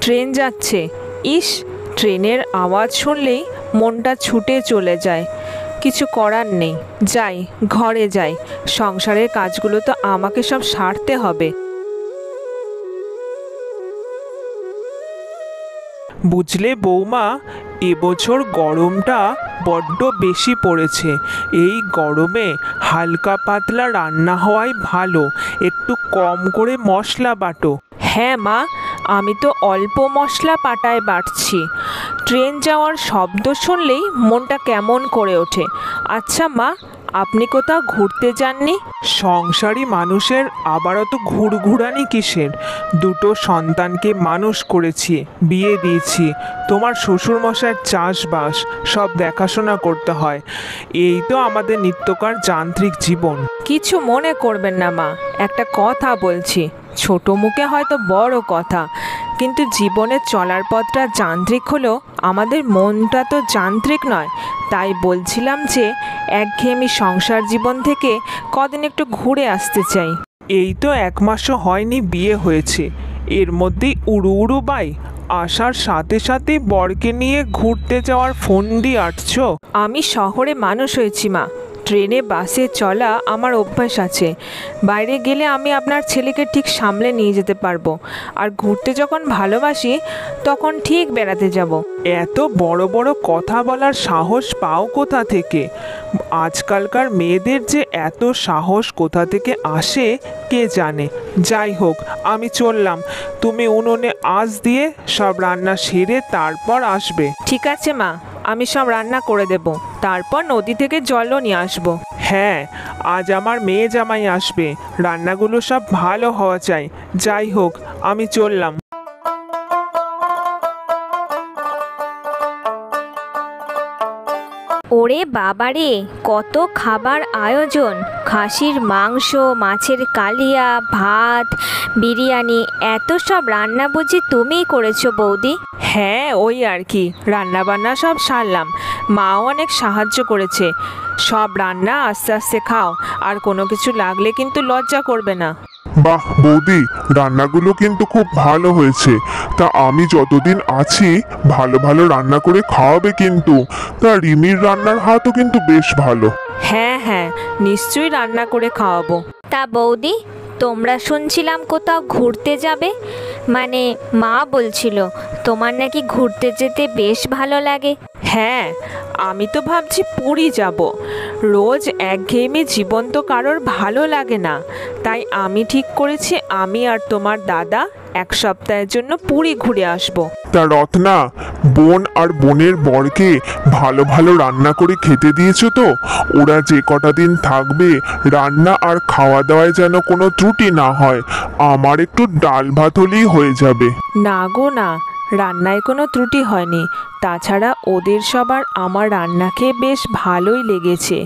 Train যাচ্ছে। ইস, ট্রেনের আওয়াজ শুনলেই মনটা ছুটে চলে যায়। কিছু করার নেই, যাই ঘরে যাই। সংসারের কাজগুলো তো আমাকে সব সারতে হবে। বুঝলে বৌমা, এবছর গরমটা বড্ড বেশি পড়েছে। এই গরমে হালকা পাতলা রান্না হওয়াই ভালো। একটু কম করে মশলা বাটো। হ্যাঁ মা, আমি তো অল্প মশলা পাটায় বাটছি। ট্রেন যাওয়ার শব্দ শুনলেই মনটা কেমন করে ওঠে। আচ্ছা মা, আপনি কোথাও ঘুরতে যাননি? সংসারী মানুষের আবার অত ঘুরঘুরানি কিসের? দুটো সন্তানকে মানুষ করেছি, বিয়ে দিয়েছি। তোমার শ্বশুরমশাইয়ের চাষবাস সব দেখাশোনা করতে হয়। এই তো আমাদের নিত্যকার যান্ত্রিক জীবন। কিছু মনে করবেন না মা, একটা কথা বলছি। ছোট মুখে হয়তো বড় কথা, কিন্তু জীবনের চলার পথটা যান্ত্রিক হলেও আমাদের মনটা তো যান্ত্রিক নয়। তাই বলছিলাম যে একঘেয়েমি সংসার জীবন থেকে কদিন একটু ঘুরে আসতে চাই। এই তো 1 মাসও হয়নি বিয়ে হয়েছে, এর মধ্যেই উড়ু উড়ু বাই। আসার সাথে সাথে বরকে নিয়ে ঘুরতে যাওয়ার ফোন দিয়ে আটছ। আমি শহরে মানুষ হয়েছি মা, ট্রেনে বাসে চলা আমার অভ্যাস আছে। বাইরে গেলে আমি আপনার ছেলেকে ঠিক সামলে নিয়ে যেতে পারবো। আর ঘুরতে যখন ভালোবাসি তখন ঠিক বেড়াতে যাব। এত বড় বড় কথা বলার সাহস পাও কোথা থেকে? আজকালকার মেয়েদের যে এত সাহস কোথা থেকে আসে কে জানে। যাই হোক, আমি চললাম। তুমি উনুনে আঁচ দিয়ে সব রান্না সেরে তারপর আসবে। ঠিক আছে মা, আমি সব রান্না করে দেব, তারপর নদী থেকে জলও নিয়ে আসবো। হ্যাঁ, আজ আমার মেয়ে জামাই আসবে, রান্নাগুলো সব ভালো হওয়া চাই। যাই হোক, আমি চললাম। ওরে বাবারে, কত খাবার আয়োজন! খাসির মাংস, মাছের কালিয়া, ভাত, বিরিয়ানি, এত সব রান্না বুঝি তুমিই করেছো বৌদি? হ্যাঁ, ওই আর কি, রান্না বান্না সব সারলাম। মাও অনেক সাহায্য করেছে। সব রান্না আস্তে আস্তে খাও, আর কোনো কিছু লাগলে কিন্তু লজ্জা করবে না। বাহ বৌদি, রান্নাগুলো কিন্তু খুব ভালো হয়েছে। তা আমি যতদিন আছি ভালো ভালো রান্না করে খাওয়াবে কিন্তু। তা রিমির রান্নার হাতও কিন্তু বেশ ভালো। হ্যাঁ হ্যাঁ, নিশ্চয়ই রান্না করে খাওয়াবো। তা বৌদি, তোমরা শুনছিলাম কোথাও ঘুরতে যাবে, মানে মা বলছিল তোমার নাকি ঘুরতে যেতে বেশ ভালো লাগে। হ্যাঁ, আমি তো ভাবছি পুরী যাব। রোজ একঘেয়েমি জীবন তো কারোর ভালো লাগে না। তাই আমি ঠিক করেছি আমি আর তোমার দাদা 1 সপ্তাহের জন্য পুরী ঘুরে আসব। তা রত্না, বোন আর বোনের বরকে ভালো ভালো রান্না করে খেতে দিয়েছো তো? ওরা যে কটা দিন থাকবে রান্না আর খাওয়া দাওয়ায় যেন কোনো ত্রুটি না হয়। আমার একটু ডাল ভাত হলেই হয়ে যাবে। না গো না, রান্নায় কোনো ত্রুটি হয়নি। তাছাড়া ওদের সবার আমার রান্না খেয়ে বেশ ভালোই লেগেছে।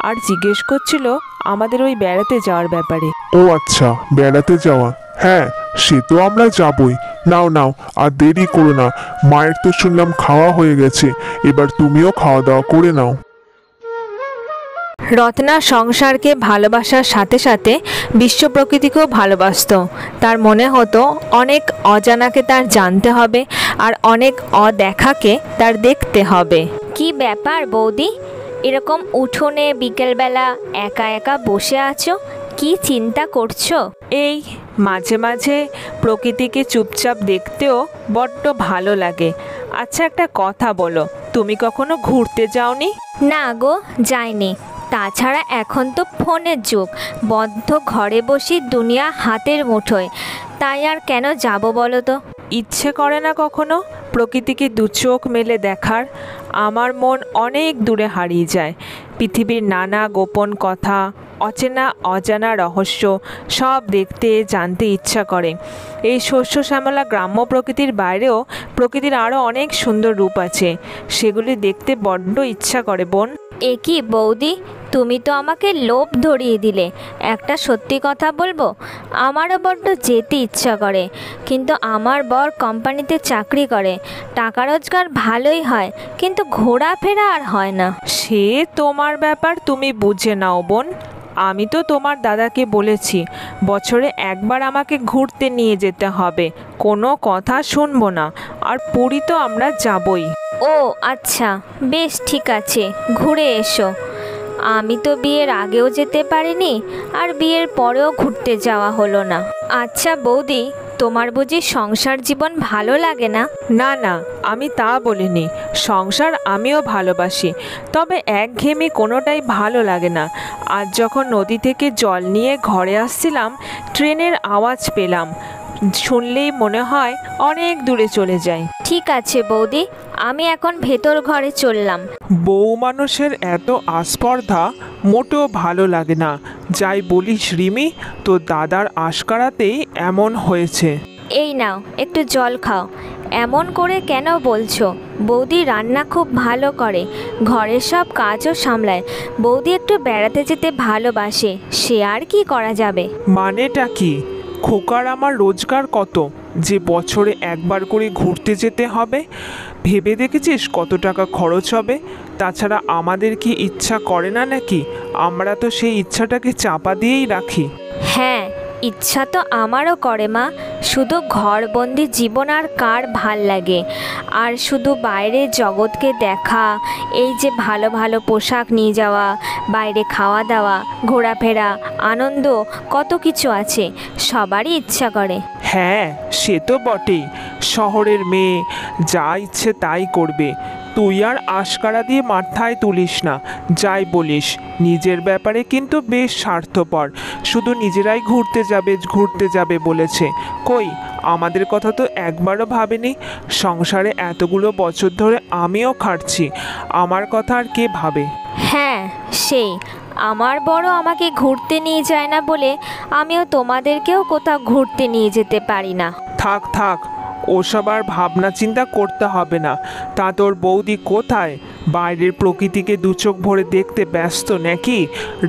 আর জিজ্ঞেস করছিল আমাদের ওই বেড়াতে যাওয়ার ব্যাপারে। ও আচ্ছা, বেড়াতে যাওয়া। হ্যাঁ, সে তো আমরা যাবই। নাও নাও, আর দেরি করো না। মায়ের তো শুনলাম খাওয়া হয়ে গেছে, এবার তুমিও খাওয়া দাওয়া করে নাও। রত্না সংসারকে ভালোবাসার সাথে সাথে বিশ্ব প্রকৃতিকেও ভালোবাসত। তার মনে হতো অনেক অজানাকে তার জানতে হবে, আর অনেক অদেখাকে তার দেখতে হবে। কি ব্যাপার বৌদি, এরকম উঠোনে বিকেলবেলা একা একা বসে আছো? কি চিন্তা করছো? এই মাঝে মাঝে প্রকৃতিকে চুপচাপ দেখতেও বড্ড ভালো লাগে। আচ্ছা, একটা কথা বলো, তুমি কখনো ঘুরতে যাওনি? না গো, যাইনি। তাছাড়া এখন তো ফোনের যুগ, বদ্ধ ঘরে বসি দুনিয়া হাতের মুঠোয়। তাই আর কেন যাব বলো তো? ইচ্ছে করে না কখনো প্রকৃতিকে দু চোখ মেলে দেখার? আমার মন অনেক দূরে হারিয়ে যায়। পৃথিবীর নানা গোপন কথা, অচেনা অজানা রহস্য সব দেখতে জানতে ইচ্ছা করে। এই শস্য শ্যামলা গ্রাম্য প্রকৃতির বাইরেও প্রকৃতির আরও অনেক সুন্দর রূপ আছে, সেগুলি দেখতে বড্ড ইচ্ছা করে বোন। এ কি বৌদি, তুমি তো আমাকে লোভ ধরিয়ে দিলে। একটা সত্যি কথা বলবো, আমারও বড্ড যেতে ইচ্ছা করে, কিন্তু আমার বর কোম্পানিতে চাকরি করে, টাকা রোজগার ভালোই হয়, কিন্তু ঘোরাফেরা আর হয় না। সে তোমার ব্যাপার, তুমি বুঝে নাও বোন। আমি তো তোমার দাদাকে বলেছি বছরে একবার আমাকে ঘুরতে নিয়ে যেতে হবে, কোনো কথা শুনবো না। আর পুরী তো আমরা যাবই। ও আচ্ছা, বেশ ঠিক আছে, ঘুরে এসো। আমি তো বিয়ের আগেও যেতে পারিনি, আর বিয়ের পরেও ঘুরতে যাওয়া হলো না। আচ্ছা বৌদি, তোমার বুঝি সংসার জীবন ভালো লাগে না? না না, আমি তা বলিনি। সংসার আমিও ভালোবাসি, তবে একঘেয়েমি কোনোটাই ভালো লাগে না। আজ যখন নদী থেকে জল নিয়ে ঘরে আসছিলাম, ট্রেনের আওয়াজ পেলাম। শুনলেই মনে হয় অনেক দূরে চলে যাই। ঠিক আছে বৌদি, আমি এখন ভেতর ঘরে চললাম। বউ মানুষের এত আস্পর্ধা মোটেও ভালো লাগে না। যাই বলিস রিমি, তো দাদার আশকারাতেই এমন হয়েছে। এই নাও একটু জল খাও। এমন করে কেন বলছো? বৌদি রান্না খুব ভালো করে, ঘরের সব কাজও সামলায়। বৌদি একটু বেড়াতে যেতে ভালোবাসে, সে আর কি করা যাবে। মানেটা কি? খোকার আমার রোজগার কত যে বছরে একবার করে ঘুরতে যেতে হবে? ভেবে দেখেছিস কত টাকা খরচ হবে? তাছাড়া আমাদের কি ইচ্ছা করে না নাকি? আমরা তো সেই ইচ্ছাটাকে চাপা দিয়েই রাখি। হ্যাঁ, ইচ্ছা তো আমারও করে মা, শুধু ঘরবন্দি জীবন আর কার ভাল লাগে? আর শুধু বাইরে জগৎকে দেখা, এই যে ভালো ভালো পোশাক নিয়ে যাওয়া, বাইরে খাওয়া দাওয়া, ঘোরাফেরা, আনন্দ, কত কিছু আছে, সবারই ইচ্ছা করে। হ্যাঁ, সে তো বটেই। শহরের মেয়ে যা ইচ্ছে তাই করবে। তুই আর আশকারা দিয়ে মাথায় তুলিস না। যাই বলিস, নিজের ব্যাপারে কিন্তু বেশ স্বার্থপর। শুধু নিজেরাই ঘুরতে যাবে বলেছে। কই, আমাদের কথা তো একবারও ভাবেনি। সংসারে এতগুলো বছর ধরে আমিও খাটছি, আমার কথা আর কে ভাবে? হ্যাঁ, সেই আমার বড় আমাকে ঘুরতে নিয়ে যায় না বলে আমিও তোমাদেরকেও কোথাও ঘুরতে নিয়ে যেতে পারি না। থাক থাক, ওসব আর ভাবনা চিন্তা করতে হবে না। তা তোর বৌদি কোথায়? বাইরের প্রকৃতিকে দু চোখ ভরে দেখতে ব্যস্ত নাকি?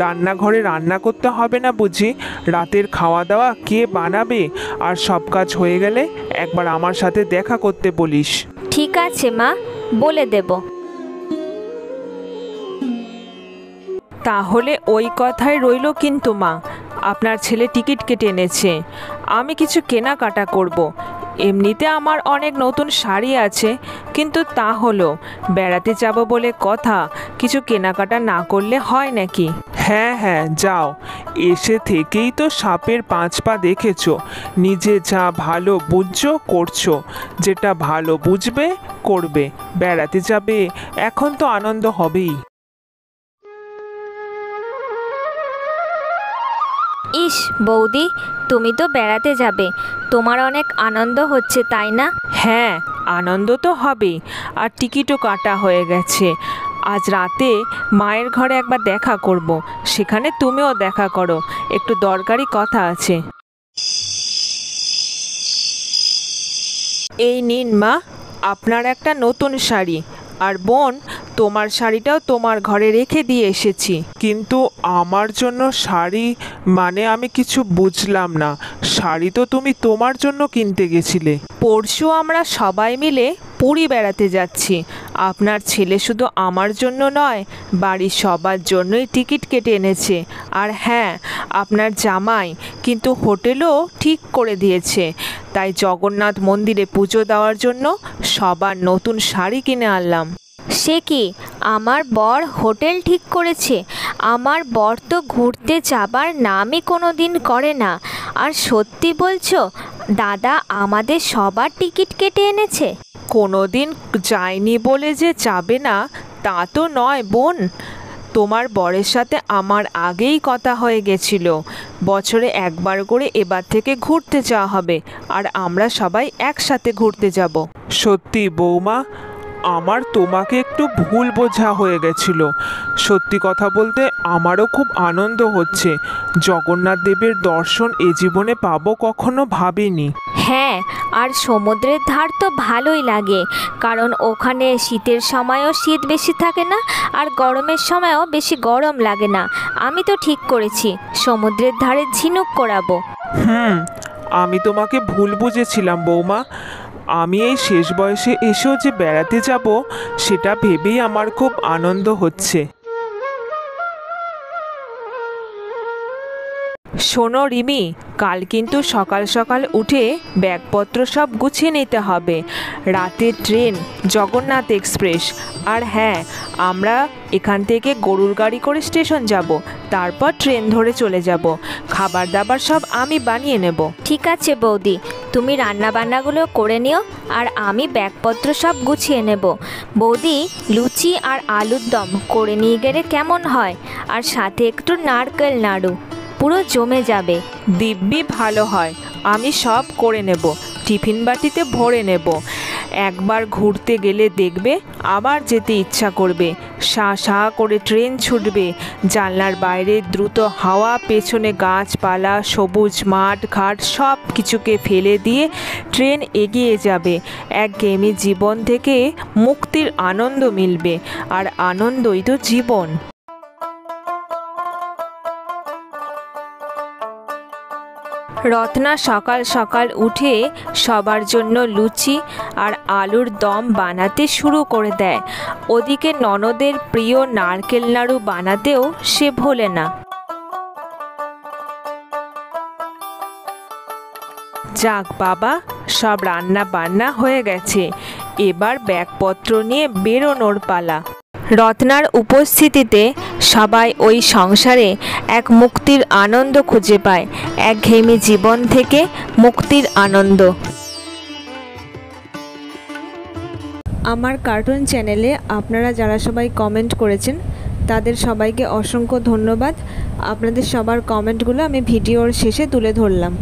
রান্নাঘরে রান্না করতে হবে না বুঝি? রাতের খাওয়া দাওয়া কে বানাবে? আর সব কাজ হয়ে গেলে একবার আমার সাথে দেখা করতে বলিস। ঠিক আছে মা, বলে দেব। তাহলে ওই কথাই রইল কিন্তু মা, আপনার ছেলে টিকিট কেটে এনেছে। আমি কিছু কেনাকাটা করব। এমনিতে আমার অনেক নতুন শাড়ি আছে, কিন্তু তা হলো বেড়াতে যাব বলে কথা, কিছু কেনাকাটা না করলে হয় নাকি? হ্যাঁ হ্যাঁ, যাও। এসে থেকেই তো সাপের 5 পা দেখেছো। নিজে যা ভালো বুঝছো করছো, যেটা ভালো বুঝবে করবে। বেড়াতে যাবে, এখন তো আনন্দ হবেই। ইস বৌদি, তুমি তো বেড়াতে যাবে, তোমার অনেক আনন্দ হচ্ছে তাই না? হ্যাঁ, আনন্দ তো হবেই। আর টিকিটও কাটা হয়ে গেছে। আজ রাতে মায়ের ঘরে একবার দেখা করব, সেখানে তুমিও দেখা করো, একটু দরকারি কথা আছে। এই নিন মা, আপনার একটা নতুন শাড়ি। আর বোন, তোমার শাড়িটাও তোমার ঘরে রেখে দিয়ে এসেছি। কিন্তু আমার জন্য শাড়ি মানে আমি কিছু বুঝলাম না। শাড়ি তো তুমি তোমার জন্য কিনতে গেছিলে। পরশু আমরা সবাই মিলে পুরী বেড়াতে যাচ্ছি। আপনার ছেলে শুধু আমার জন্য নয়, বাড়ির সবার জন্যই টিকিট কেটে এনেছে। আর হ্যাঁ, আপনার জামাই কিন্তু হোটেলও ঠিক করে দিয়েছে। তাই জগন্নাথ মন্দিরে পুজো দেওয়ার জন্য সবার নতুন শাড়ি কিনে আনলাম। সে কি, আমার বর হোটেল ঠিক করেছে? আমার বর তো ঘুরতে যাবার নামই কোনো দিন করে না। আর সত্যি বলছো, দাদা আমাদের সবার টিকিট কেটে এনেছে? কোনো দিন যায়নি বলে যে যাবে না তা তো নয় বোন। তোমার বরের সাথে আমার আগেই কথা হয়ে গেছিল, বছরে একবার করে এবার থেকে ঘুরতে যাওয়া হবে। আর আমরা সবাই একসাথে ঘুরতে যাব। সত্যি বৌমা, আমার তোমাকে একটু ভুল বোঝা হয়ে গেছিল। সত্যি কথা বলতে আমারও খুব আনন্দ হচ্ছে। জগন্নাথ দেবের দর্শন এ জীবনে পাবো কখনো ভাবিনি। হ্যাঁ, আর সমুদ্রের ধার তো ভালোই লাগে, কারণ ওখানে শীতের সময়ও শীত বেশি থাকে না, আর গরমের সময়ও বেশি গরম লাগে না। আমি তো ঠিক করেছি সমুদ্রের ধারে ঝিনুক করাবো। আমি তোমাকে ভুল বুঝেছিলাম বৌমা। আমি এই শেষ বয়সে এসেও যে বেড়াতে যাব সেটা ভেবেই আমার খুব আনন্দ হচ্ছে। শোনো রিমি, কাল কিন্তু সকাল সকাল উঠে ব্যাগপত্র সব গুছিয়ে নিতে হবে। রাতের ট্রেন জগন্নাথ এক্সপ্রেস। আর হ্যাঁ, আমরা এখান থেকে গরুর গাড়ি করে স্টেশন যাব, তারপর ট্রেন ধরে চলে যাব। খাবার দাবার সব আমি বানিয়ে নেব। ঠিক আছে বৌদি, তুমি রান্নাবান্নাগুলো করে নিও আর আমি ব্যাগপত্র সব গুছিয়ে নেব। বৌদি, লুচি আর আলুর দম করে নিয়ে গেলে কেমন হয়? আর সাথে একটু নারকেল নাড়ু, পুরো জমে যাবে। দিব্যি ভালো হয়, আমি সব করে নেব, টিফিন বাটিতে ভরে নেব। একবার ঘুরতে গেলে দেখবে আবার যেতে ইচ্ছা করবে। শাঁ শাঁ করে ট্রেন ছুটবে, জানলার বাইরে দ্রুত হাওয়া, পেছনে গাছপালা, সবুজ মাঠ ঘাট সব কিছুকে ফেলে দিয়ে ট্রেন এগিয়ে যাবে। একঘেয়েমি জীবন থেকে মুক্তির আনন্দ মিলবে, আর আনন্দই তো জীবন। রত্না সকাল সকাল উঠে সবার জন্য লুচি আর আলুর দম বানাতে শুরু করে দেয়। ওদিকে ননদের প্রিয় নারকেল নাড়ু বানাতেও সে ভোলে না। যাক বাবা, সব রান্না বান্না হয়ে গেছে, এবার ব্যাগপত্র নিয়ে বেরোনোর পালা। রত্নার উপস্থিতিতে সবাই ওই সংসারে এক মুক্তির আনন্দ খুঁজে পায়, একঘেয়েমি জীবন থেকে মুক্তির আনন্দ। আমার কার্টুন চ্যানেলে আপনারা যারা সবাই কমেন্ট করেছেন তাদের সবাইকে অসংখ্য ধন্যবাদ। আপনাদের সবার কমেন্টগুলো আমি ভিডিওর শেষে তুলে ধরলাম।